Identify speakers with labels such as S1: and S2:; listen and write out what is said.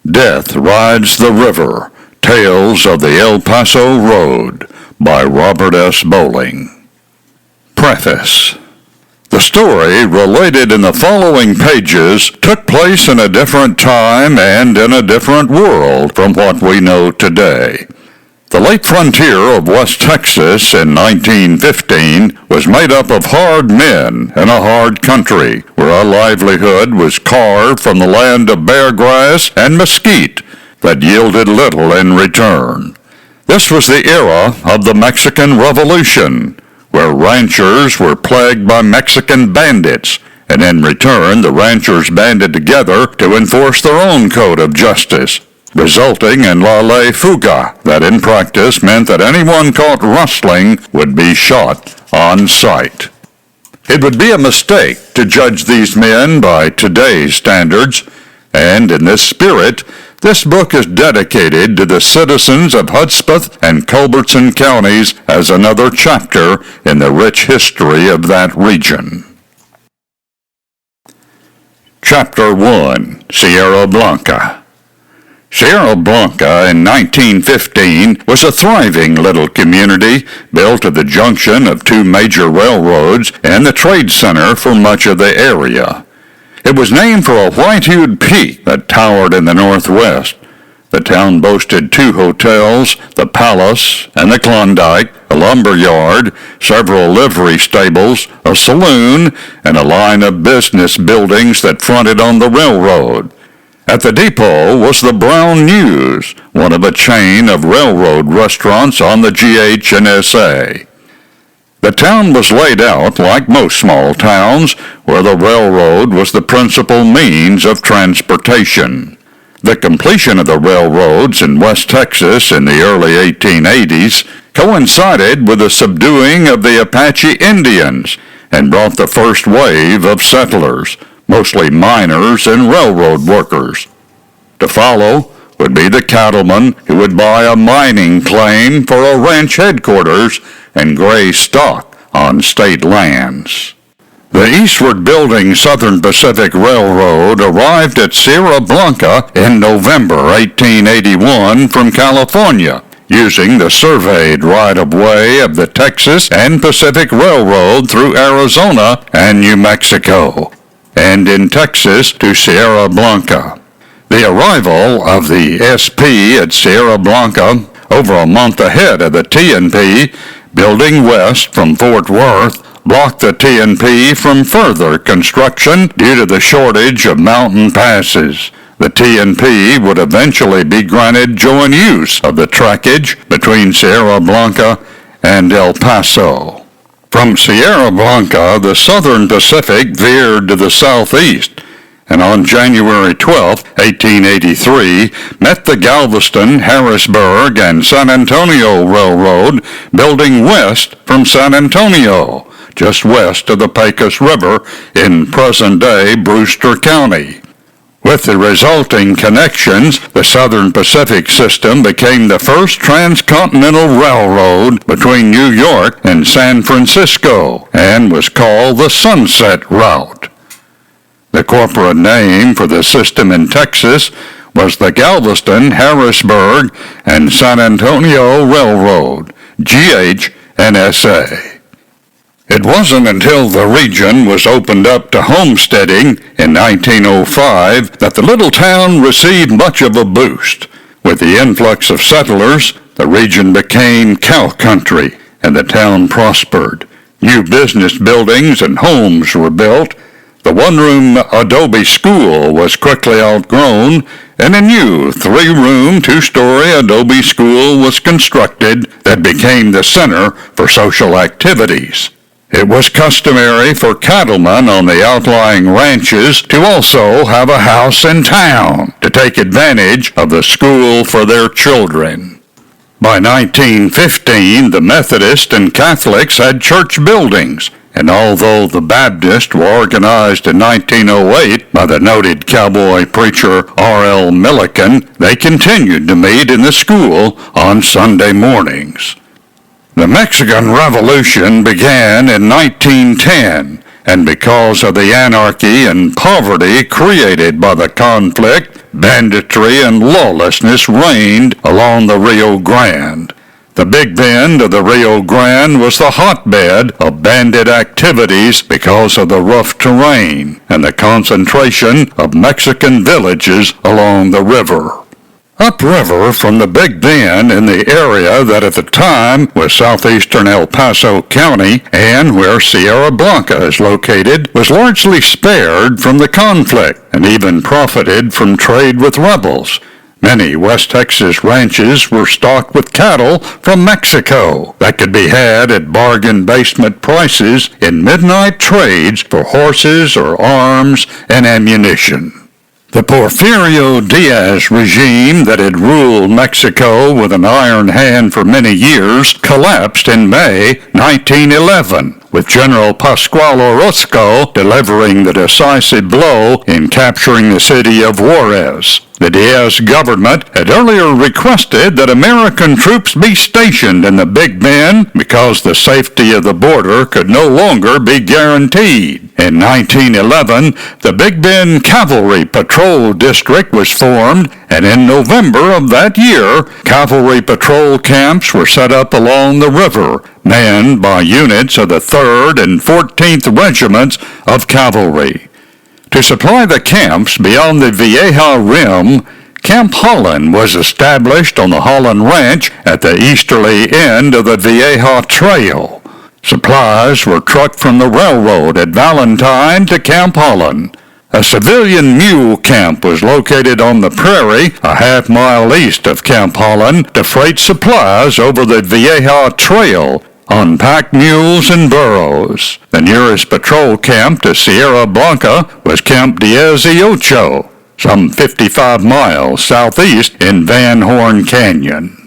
S1: Death Rides the River, Tales of the El Paso Road by Robert S. Bowling. Preface. The story related in the following pages took place in a different time and in a different world from what we know today. The late frontier of West Texas in 1915 was made up of hard men in a hard country, where a livelihood was carved from the land of bear grass and mesquite that yielded little in return. This was the era of the Mexican Revolution, where ranchers were plagued by Mexican bandits, and in return the ranchers banded together to enforce their own code of justice, resulting in la ley fuga, that in practice meant that anyone caught rustling would be shot on sight. It would be a mistake to judge these men by today's standards, and in this spirit, this book is dedicated to the citizens of Hudspeth and Culbertson counties as another chapter in the rich history of that region. Chapter 1. Sierra Blanca. Sierra Blanca in 1915 was a thriving little community built at the junction of two major railroads and the trade center for much of the area. It was named for a white-hued peak that towered in the northwest. The town boasted two hotels, the Palace and the Klondike, a lumber yard, several livery stables, a saloon, and a line of business buildings that fronted on the railroad. At the depot was the Brown News, one of a chain of railroad restaurants on the GH&SA. The town was laid out like most small towns, where the railroad was the principal means of transportation. The completion of the railroads in West Texas in the early 1880s coincided with the subduing of the Apache Indians and brought the first wave of settlers, mostly miners and railroad workers. To follow would be the cattlemen who would buy a mining claim for a ranch headquarters and graze stock on state lands. The eastward building Southern Pacific Railroad arrived at Sierra Blanca in November 1881 from California, using the surveyed right-of-way of the Texas and Pacific Railroad through Arizona and New Mexico, and in Texas to Sierra Blanca. The arrival of the SP at Sierra Blanca over a month ahead of the T&P, building west from Fort Worth, blocked the T&P from further construction due to the shortage of mountain passes. The T&P would eventually be granted joint use of the trackage between Sierra Blanca and El Paso. From Sierra Blanca, the Southern Pacific veered to the southeast, and on January 12, 1883, met the Galveston, Harrisburg, and San Antonio Railroad, building west from San Antonio, just west of the Pecos River in present-day Brewster County. With the resulting connections, the Southern Pacific System became the first transcontinental railroad between New York and San Francisco and was called the Sunset Route. The corporate name for the system in Texas was the Galveston, Harrisburg, and San Antonio Railroad, GH&SA. It wasn't until the region was opened up to homesteading in 1905 that the little town received much of a boost. With the influx of settlers, the region became cow country, and the town prospered. New business buildings and homes were built. The one-room adobe school was quickly outgrown, and a new three-room, two-story adobe school was constructed that became the center for social activities. It was customary for cattlemen on the outlying ranches to also have a house in town to take advantage of the school for their children. By 1915, the Methodists and Catholics had church buildings, and although the Baptists were organized in 1908 by the noted cowboy preacher R.L. Milliken, they continued to meet in the school on Sunday mornings. The Mexican Revolution began in 1910, and because of the anarchy and poverty created by the conflict, banditry and lawlessness reigned along the Rio Grande. The Big Bend of the Rio Grande was the hotbed of bandit activities because of the rough terrain and the concentration of Mexican villages along the river. Upriver from the Big Bend in the area that at the time was southeastern El Paso County and where Sierra Blanca is located was largely spared from the conflict and even profited from trade with rebels. Many West Texas ranches were stocked with cattle from Mexico that could be had at bargain basement prices in midnight trades for horses or arms and ammunition. The Porfirio Diaz regime that had ruled Mexico with an iron hand for many years collapsed in May 1911, with General Pascual Orozco delivering the decisive blow in capturing the city of Juarez. The Diaz government had earlier requested that American troops be stationed in the Big Bend because the safety of the border could no longer be guaranteed. In 1911, the Big Bend Cavalry Patrol District was formed, and in November of that year, cavalry patrol camps were set up along the river, manned by units of the 3rd and 14th Regiments of Cavalry. To supply the camps beyond the Vieja Rim, Camp Holland was established on the Holland Ranch at the easterly end of the Vieja Trail. Supplies were trucked from the railroad at Valentine to Camp Holland. A civilian mule camp was located on the prairie a half-mile east of Camp Holland to freight supplies over the Vieja Trail on packed mules and burros. The nearest patrol camp to Sierra Blanca was Camp 18, some 55 miles southeast in Van Horn Canyon.